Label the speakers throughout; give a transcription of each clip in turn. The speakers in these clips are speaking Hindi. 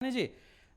Speaker 1: जी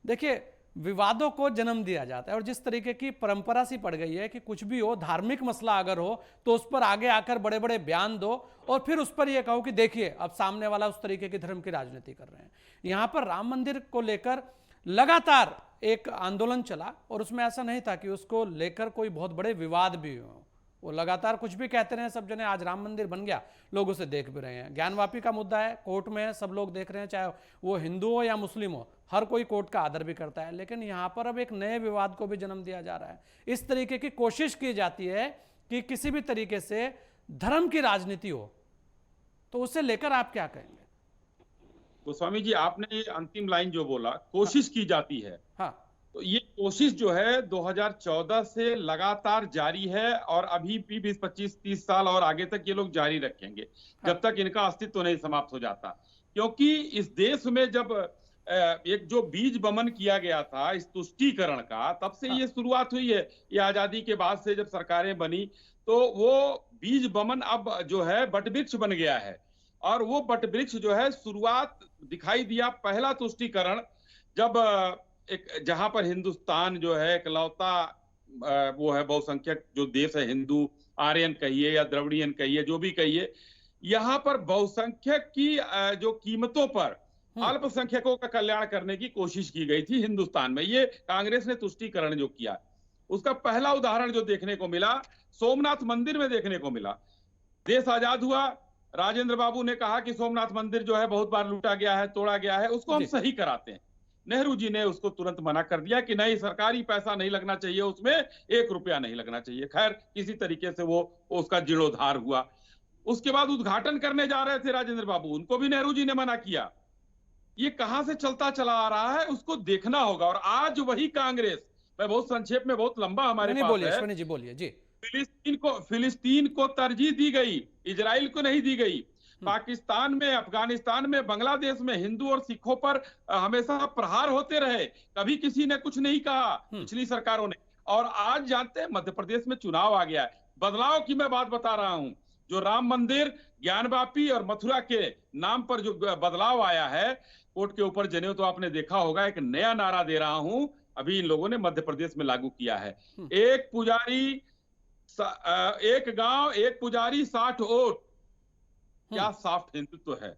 Speaker 1: देखिए, विवादों को जन्म दिया जाता है और जिस तरीके की परंपरा सी पड़ गई है कि कुछ भी हो, धार्मिक मसला अगर हो तो उस पर आगे आकर बड़े बड़े बयान दो और फिर उस पर यह कहो कि देखिए अब सामने वाला उस तरीके की धर्म की राजनीति कर रहे हैं। यहां पर राम मंदिर को लेकर लगातार एक आंदोलन चला और उसमें ऐसा नहीं था कि उसको लेकर कोई बहुत बड़े विवाद भी हो। वो लगातार कुछ भी कहते रहे सब जने, आज राम मंदिर बन गया, लोग उसे देख भी रहे हैं। ज्ञानवापी का मुद्दा है, कोर्ट में है, सब लोग देख रहे हैं, चाहे वो हिंदू हो या मुस्लिम हो, हर कोई कोर्ट का आदर भी करता है। लेकिन यहां पर अब एक नए विवाद को भी जन्म दिया जा रहा है। इस तरीके की कोशिश की जाती है कि किसी भी तरीके से धर्म की राजनीति हो, तो उसे लेकर आप क्या कहेंगे?
Speaker 2: गोस्वामी जी, आपने ये अंतिम लाइन जो बोला, कोशिश की जाती है,
Speaker 1: हाँ
Speaker 2: तो ये कोशिश जो है 2014 से लगातार जारी है और अभी भी 20, 25, 30 साल और आगे तक ये लोग जारी रखेंगे
Speaker 1: हाँ
Speaker 2: जब तक इनका अस्तित्व नहीं समाप्त हो जाता। क्योंकि इस देश में जब एक जो बीज बमन किया गया था इस तुष्टीकरण का, तब से ये
Speaker 1: हाँ
Speaker 2: शुरुआत हुई है। ये आजादी के बाद से जब सरकारें बनी तो वो बीज बमन अब जो है वटवृक्ष बन गया है। और वो वटवृक्ष जो है, शुरुआत दिखाई दिया पहला तुष्टीकरण जब एक जहां पर हिंदुस्तान जो है इकलौता वो है बहुसंख्यक जो देश है, हिंदू आर्यन कहिए या द्रविड़ियन कहिए, जो भी कहिए, यहाँ पर बहुसंख्यक की जो कीमतों पर अल्पसंख्यकों का कल्याण करने की कोशिश की गई थी हिंदुस्तान में। ये कांग्रेस ने तुष्टीकरण जो किया, उसका पहला उदाहरण जो देखने को मिला सोमनाथ मंदिर में देखने को मिला। देश आजाद हुआ, राजेंद्र बाबू ने कहा कि सोमनाथ मंदिर जो है बहुत बार लूटा गया है, तोड़ा गया है, उसको हम सही कराते हैं। नेहरू जी ने उसको तुरंत मना कर दिया कि नहीं, सरकारी पैसा नहीं लगना चाहिए, उसमें 1 रुपया नहीं लगना चाहिए। खैर, किसी तरीके से वो उसका जीर्णोद्धार हुआ। उसके बाद उद्घाटन करने जा रहे थे राजेंद्र बाबू, उनको भी नेहरू जी ने मना किया। ये कहां से चलता चला आ रहा है, उसको देखना होगा। और आज वही कांग्रेस, मैं बहुत संक्षेप में, बहुत लंबा हमारे
Speaker 1: नहीं
Speaker 2: पास
Speaker 1: बोलिए
Speaker 2: है,
Speaker 1: अश्विनी जी, बोलिए जी।
Speaker 2: फिलिस्तीन को तरजीह दी गई, इजराइल को नहीं दी गई। पाकिस्तान में, अफगानिस्तान में, बांग्लादेश में हिंदू और सिखों पर हमेशा प्रहार होते रहे, कभी किसी ने कुछ नहीं कहा पिछली सरकारों ने। और आज जानते हैं मध्य प्रदेश में चुनाव आ गया है, बदलाव की मैं बात बता रहा हूं। जो राम मंदिर, ज्ञानवापी और मथुरा के नाम पर जो बदलाव आया है, कोर्ट के ऊपर जनेऊ, तो आपने देखा होगा, एक नया नारा दे रहा हूं, अभी इन लोगों ने मध्य प्रदेश में लागू किया है। एक पुजारी, एक गांव, एक पुजारी, 60 वोट। क्या सॉफ्ट हिंदुत्व है!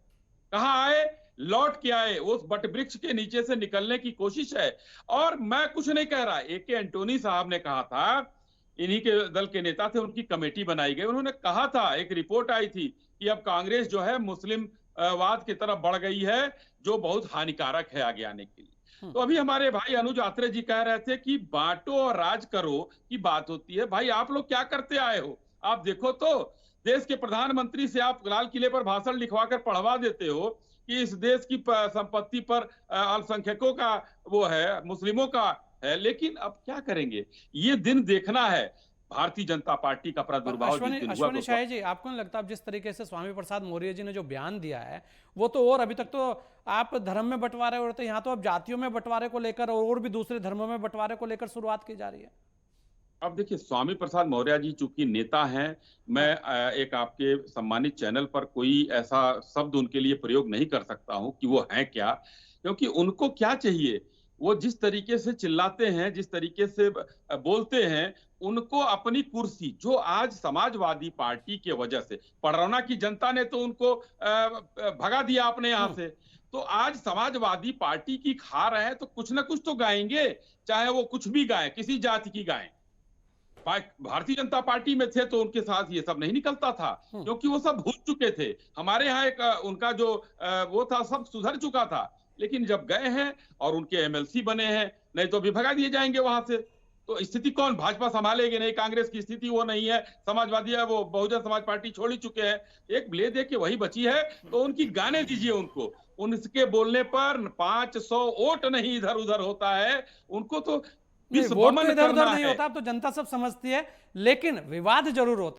Speaker 2: कहां आए, लौट के आए, उस वटवृक्ष के नीचे से निकलने की कोशिश है। और मैं कुछ नहीं कह रहा, ए के एंटोनी साहब ने कहा था, इन्हीं के दल के नेता थे, उनकी कमेटी बनाई गई, उन्होंने कहा था, एक रिपोर्ट आई थी कि अब कांग्रेस जो है मुस्लिम वाद की तरफ बढ़ गई है, जो बहुत हानिकारक है आगे आने के लिए। तो अभी हमारे भाई अनुज आत्रे जी कह रहे थे कि बांटो और राज करो की बात होती है। भाई, आप लोग क्या करते आए हो? आप देखो तो, देश के प्रधानमंत्री से आप लाल किले पर भाषण लिखवा कर पढ़वा देते हो कि इस देश की संपत्ति पर अल्पसंख्यकों का वो है, मुस्लिमों का है। लेकिन अब क्या करेंगे, ये दिन देखना है। भारतीय जनता पार्टी का प्रादुर्भाव जिस दिन हुआ,
Speaker 1: अश्विनी शाही जी, आपको नहीं लगता अब जिस तरीके से स्वामी प्रसाद मौर्य जी ने जो बयान दिया है, वो तो, और अभी तक तो आप धर्म में बंटवारे हो रहे थे, यहाँ तो अब जातियों में बंटवारे को लेकर और भी दूसरे धर्मों में बंटवारे को लेकर शुरुआत की जा रही है?
Speaker 2: अब देखिए, स्वामी प्रसाद मौर्य जी चूंकि नेता हैं, मैं एक आपके सम्मानित चैनल पर कोई ऐसा शब्द उनके लिए प्रयोग नहीं कर सकता हूं कि वो हैं क्या, क्योंकि उनको क्या चाहिए, वो जिस तरीके से चिल्लाते हैं, जिस तरीके से बोलते हैं, उनको अपनी कुर्सी, जो आज समाजवादी पार्टी की वजह से, पडरौना की जनता ने तो उनको भगा दिया अपने यहां से, तो आज समाजवादी पार्टी की खा रहे हैं, तो कुछ ना कुछ तो गाएंगे, चाहे वो कुछ भी गाएं, किसी जाति की गाएं। भारतीय जनता पार्टी में थे तो उनके साथ ये सब नहीं निकलता था, क्योंकि वो सब भूल चुके थे। हमारे यहाँ एक उनका जो वो था, सब सुधर चुका था। लेकिन जब गए हैं और उनके एमएलसी बने हैं, नहीं तो भी भगा दिए जाएंगे वहां से। तो स्थिति कौन, भाजपा संभालेगी? नहीं, कांग्रेस की स्थिति वो नहीं है, समाजवादी है, वो बहुजन समाज पार्टी छोड़ ही चुके हैं। एक ले दे के वही बची है, तो उनकी गाने दीजिए उनको। उनके बोलने पर 500 वोट नहीं इधर उधर होता है, उनको तो
Speaker 1: वोट तो इधर उधर नहीं होता, अब तो जनता सब समझती है, लेकिन विवाद जरूर होता है।